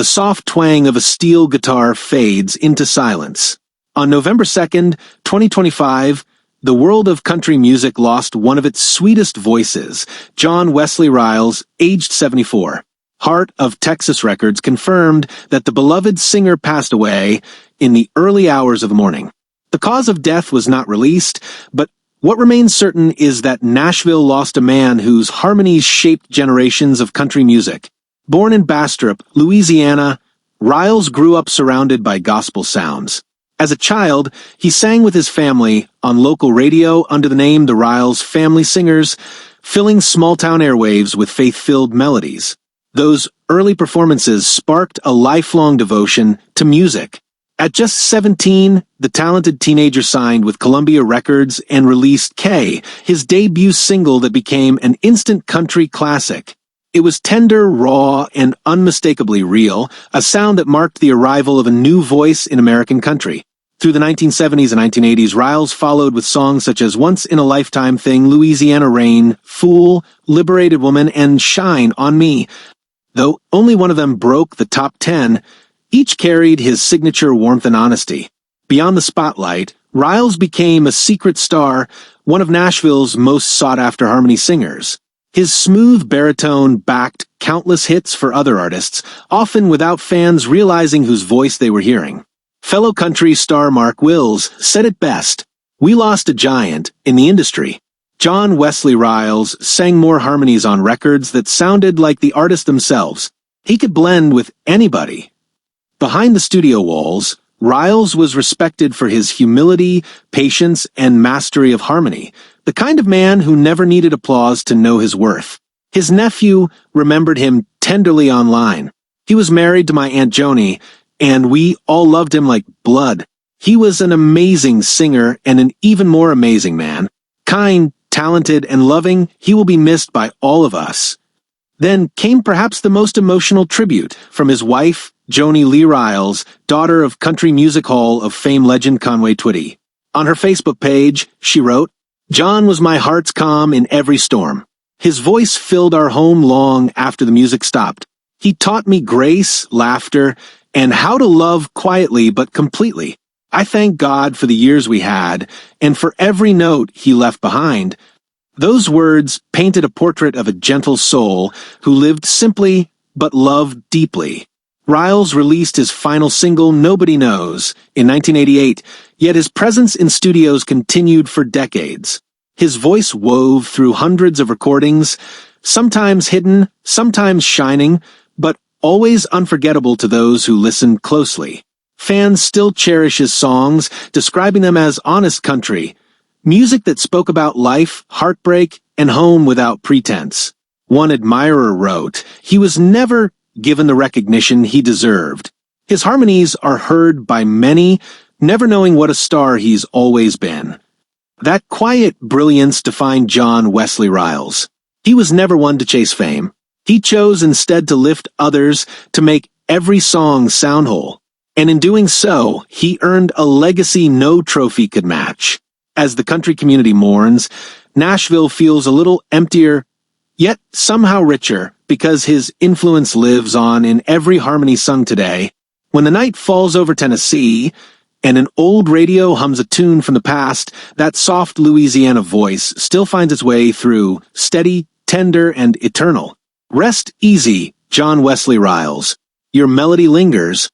The soft twang of a steel guitar fades into silence. On November 2nd, 2025, the world of country music lost one of its sweetest voices, John Wesley Ryles, aged 74. Heart of Texas Records confirmed that the beloved singer passed away in the early hours of the morning. The cause of death was not released, but what remains certain is that Nashville lost a man whose harmonies shaped generations of country music. Born in Bastrop, Louisiana, Ryles grew up surrounded by gospel sounds. As a child, he sang with his family on local radio under the name the Ryles Family Singers, filling small-town airwaves with faith-filled melodies. Those early performances sparked a lifelong devotion to music. At just 17, the talented teenager signed with Columbia Records and released K, his debut single that became an instant country classic. It was tender, raw, and unmistakably real, a sound that marked the arrival of a new voice in American country. Through the 1970s and 1980s, Ryles followed with songs such as Once in a Lifetime Thing, Louisiana Rain, Fool, Liberated Woman, and Shine on Me. Though only one of them broke the top 10, each carried his signature warmth and honesty. Beyond the spotlight, Ryles became a secret star, one of Nashville's most sought-after harmony singers. His smooth baritone backed countless hits for other artists, often without fans realizing whose voice they were hearing. Fellow country star Mark Wills said it best, "We lost a giant in the industry." John Wesley Ryles sang more harmonies on records that sounded like the artist themselves. He could blend with anybody. Behind the studio walls, Ryles was respected for his humility, patience, and mastery of harmony, the kind of man who never needed applause to know his worth. His nephew remembered him tenderly online. He was married to my Aunt Joni, and we all loved him like blood. He was an amazing singer and an even more amazing man. Kind, talented, and loving, he will be missed by all of us. Then came perhaps the most emotional tribute from his wife, Joni Lee Ryles, daughter of Country Music Hall of Fame legend Conway Twitty. On her Facebook page, she wrote, "John was my heart's calm in every storm. His voice filled our home long after the music stopped. He taught me grace, laughter, and how to love quietly but completely. I thank God for the years we had, and for every note he left behind." Those words painted a portrait of a gentle soul who lived simply but loved deeply. Ryles released his final single, Nobody Knows, in 1988, yet his presence in studios continued for decades. His voice wove through hundreds of recordings, sometimes hidden, sometimes shining, but always unforgettable to those who listened closely. Fans still cherish his songs, describing them as honest country, music that spoke about life, heartbreak, and home without pretense. One admirer wrote, "He was never given the recognition he deserved. His harmonies are heard by many, never knowing what a star he's always been." That quiet brilliance defined John Wesley Ryles. He was never one to chase fame. He chose instead to lift others, to make every song sound whole. And in doing so, he earned a legacy no trophy could match. As the country community mourns, Nashville feels a little emptier, yet somehow richer, because his influence lives on in every harmony sung today. When the night falls over Tennessee, and an old radio hums a tune from the past, that soft Louisiana voice still finds its way through, steady, tender, and eternal. Rest easy, John Wesley Ryles. Your melody lingers,